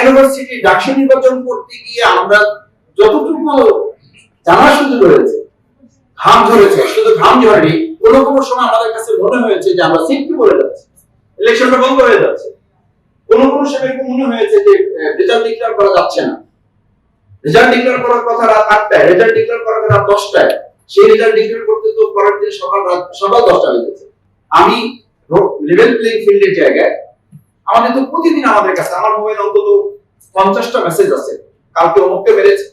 University DUCSU নির্বাচন করতে গিয়ে আমরা যতটুকু জানার সুযোগ হয়েছে, ঘাম ঝরেছে, শুধু ঘাম ঝরেনি, কোনো কোনো সময় আমাদের কাছে মনে হয়েছে যে আমরা সিটকে বলে যাচ্ছি, ইলেকশনটা বন্ধ হয়ে যাচ্ছে। কোনো কোনো সময় মনে হয়েছে যে রেজাল্ট ডিক্লেয়ার করা যাচ্ছে না। রেজাল্ট ডিক্লেয়ার করার কথা রাত 8টায়, রেজাল্ট ডিক্লেয়ার করার কথা রাত 10টায়, সেই রেজাল্ট ডিক্লেয়ার করতে তো পরের দিন সকাল 10টা বেজেছে। আমি লেভেল প্লেইং ফিল্ডের জায়গায় আমাদের তো প্রতিদিন আমাদের কাছে, আমার মোবাইল অন্তত 50টা মেসেজ আছে, কালকে অমুককে মেরেছে,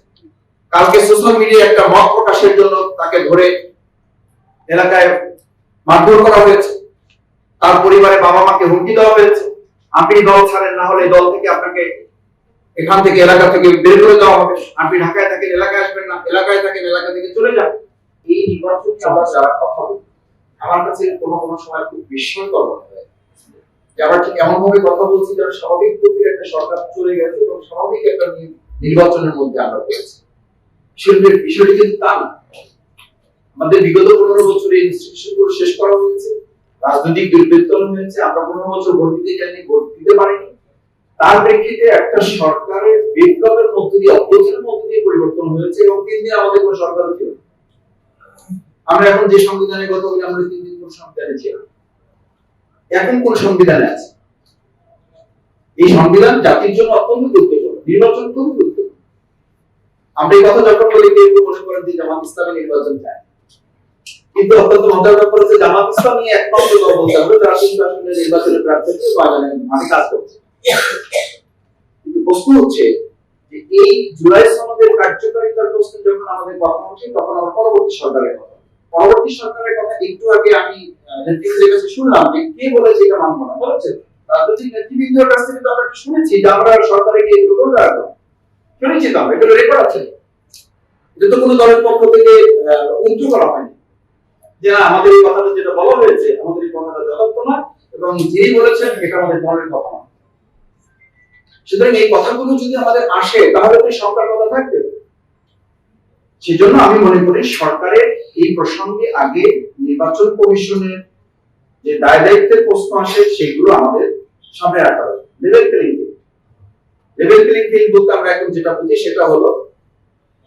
কালকে সোশ্যাল মিডিয়ায় একটা মত প্রকাশের জন্য তাকে ধরে এলাকায় মারধর করা হয়েছে, তার পরিবারে বাবা মাকে হুমকি দেওয়া হয়েছে, আপনি দল ছাড়েন না হলে দল থেকে আপনাকে এখান থেকে এলাকা থেকে বের করে দেওয়া হবে, আপনি ঢাকায় থাকেন এলাকায় আসবেন না, এলাকায় থাকেন এলাকা থেকে চলে যান। এই নির্বাচনকে আমরা যারা কথা বলি, আমার কাছে কোনো কোনো সময় খুব বিস্ময়কর মনে হয় যে আমরা ঠিক এমন ভাবে কথা বলছি যেন স্বাভাবিক প্রক্রিয়া একটা সরকার চলে গেছে এবং স্বাভাবিক একটা নির্বাচনের মধ্যে আমরা পেয়েছি। শিল্পের বিষয়টি কিন্তু তা না। আমাদের বিগত 15 বছরে ইনস্টিটিউশনগুলো শেষ করা হয়েছে, রাজনৈতিক দুর্বৃত্তায়ন হয়েছে, আমরা 15 বছর ভোট দিতে যাইনি, ভোট দিতে পারিনি। তার প্রেক্ষিতে একটা সরকারের বিপ্লবের মধ্যে দিয়ে, অভ্যুত্থানের মধ্যে দিয়ে পরিবর্তন হয়েছে এবং 3 দিন আমাদের কোনো সরকার ছিল। আমরা এখন যে সংবিধানের কথা বলি, আমরা 3 দিন কোন সংবিধানে ছিলাম, এখন কোন সংবিধানে আছে? এই সংবিধান জাতির জন্য অত্যন্ত গুরুত্বপূর্ণ, নির্বাচন খুবই গুরুত্বপূর্ণ। আমরা এই কথা যখন বলি কেউ মনে করেন যে জামাত ইসলামী নির্বাচন চায়, কিন্তু অত্যন্ত মজার ব্যাপার হচ্ছে জামাত ইসলামী একমাত্র দল বলতে হবে যারা কিন্তু আসলে নির্বাচনের প্রার্থীকে বাজারে মানে কাজ করছে। কিন্তু প্রশ্ন হচ্ছে যে এই জুলাই সনদের কার্যকারিতার প্রশ্নে যখন আমাদের কথা হচ্ছে, তখন আমার পরবর্তী সরকারের কথা, পরবর্তী সরকারের কথা একটু আগে আমি নেতৃত্বের কাছে শুনলাম যে কে বলেছে এটা মানব না, বলেছে রাজনৈতিক নেতৃবৃন্দের কাছ থেকে তো আমরা শুনেছি যে আমরা সরকারে গিয়ে এগুলো করে রাখবো, শুনেছি তো, আমরা এগুলো রেকর্ড আছে, এটা তো কোনো দলের পক্ষ থেকে উল্টো করা হয়নি যে না আমাদের এই কথাটা যেটা বলা হয়েছে আমাদের এই কথাটা যথার্থ না এবং যিনি বলেছেন এটা আমাদের দলের কথা না। সুতরাং এই কথাগুলো যদি আমাদের আসে তাহলে তো সরকার কথা থাকবে। সেজন্য আমি মনে করি সরকারের এই প্রসঙ্গে আগে নির্বাচন কমিশনের যে দায় দায়িত্বের প্রশ্ন আসে সেগুলো আমাদের সামনে রাখা হবে। Level playing field, level playing field বলতে আমরা এখন যেটা বুঝি সেটা হলো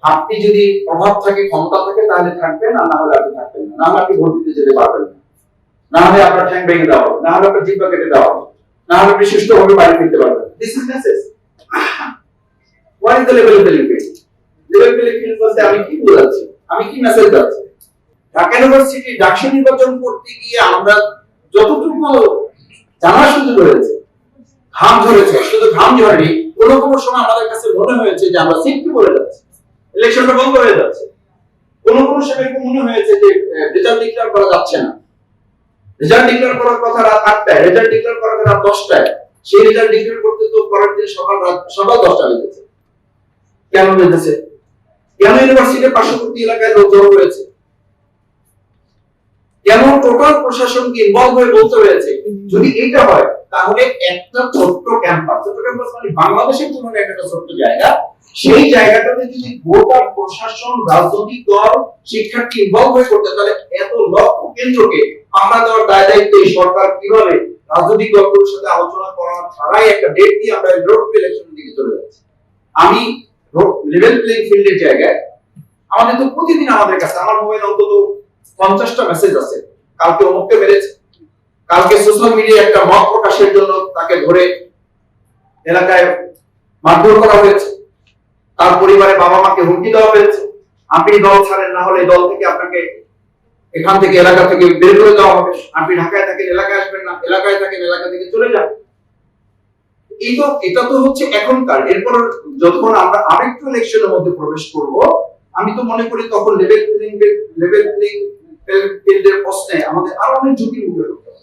আপনি যদি প্রভাব থাকে, ক্ষমতা থাকে তাহলে থাকবেন, আর না হলে আপনি থাকবেন না, না হলে আপনি ভোট দিতে যেতে পারবেন না, না হলে আপনার ঠ্যাং ভেঙে দেওয়া হবে, না হলে আপনার জিহ্বা কেটে দেওয়া হবে, না হলে আপনি সুষ্ঠুভাবে বাড়ি ফিরতে পারবেন। This is message. What is the level playing field? Level playing field বলতে আমি কি বোঝাচ্ছি, আমি কি মেসেজ দিচ্ছি? ঢাকা ইউনিভার্সিটি ডাকসু নির্বাচন করতে গিয়ে আমরা যতটুকু জানার সুযোগ হয়েছে, ঘাম ঝরেছে, শুধু ঘাম ঝরেনি, কোনো কোনো সময় আমাদের কাছে মনে হয়েছে যে আমরা সিটকে বলে যাচ্ছি, ইলেকশনটা বন্ধ হয়ে যাচ্ছে। কোনো কোনো সময় মনে হয়েছে যে রেজাল্ট ডিক্লেয়ার করা যাচ্ছে না। রেজাল্ট ডিক্লেয়ার করার কথা রাত 8টায়, রেজাল্ট ডিক্লেয়ার করার কথা রাত 10টায়, সেই রেজাল্ট ডিক্লেয়ার করতে তো পরের দিন সকাল 10টা বেজেছে। কেন বেজেছে? কেন ইউনিভার্সিটির পার্শ্ববর্তী এলাকায় লোক জড়ো হয়েছে? কেন টোটাল প্রশাসনকে ইনভলভ হয়ে বলতে হয়েছে? যদি এটা হয় তাহলে একটা ছোট্ট ক্যাম্পাস মানে বাংলাদেশের জন্য একটা ছোট্ট জায়গা, সেই জায়গাটাতে যদি গোটা প্রশাসন, রাজনৈতিক দল, শিক্ষার্থী ইনভলভ হয়ে করতে, তাহলে এত লক্ষ কেন্দ্রকে আমরা দেওয়ার দায় দায়িত্ব এই সরকার কিভাবে রাজনৈতিক দলগুলোর সাথে আলোচনা করা ছাড়াই একটা ডেট দিয়ে আমরা রোড ইলেকশনের দিকে চলে যাচ্ছি। আমি লেভেল প্লেইং ফিল্ডের জায়গায় আমাদের তো প্রতিদিন আমাদের কাছে, আমার মোবাইল অন্তত 50টা মেসেজ আছে, কালকে অমুককে মেরেছে, কালকে সোশ্যাল মিডিয়ায় একটা মত প্রকাশের জন্য তাকে ধরে এলাকায় মারধর করা হয়েছে, তার পরিবারে বাবা মাকে হুমকি দেওয়া হয়েছে, আপনি দল ছাড়েন না হলে দল থেকে আপনাকে এখান থেকে এলাকা থেকে বের করে দেওয়া হবে, আপনি ঢাকায় থাকেন এলাকায় আসবেন না, এলাকায় থাকেন এলাকা থেকে চলে যান। এটা তো হচ্ছে এখনকার। এরপর যখন আমরা আরেকটু ইলেকশনের মধ্যে প্রবেশ করব, আমি তো মনে করি তখন লেভেল প্লেইং ফিল্ডের প্রশ্নে আমাদের আরো অনেক ঝুঁকি মুখে হতে হবে।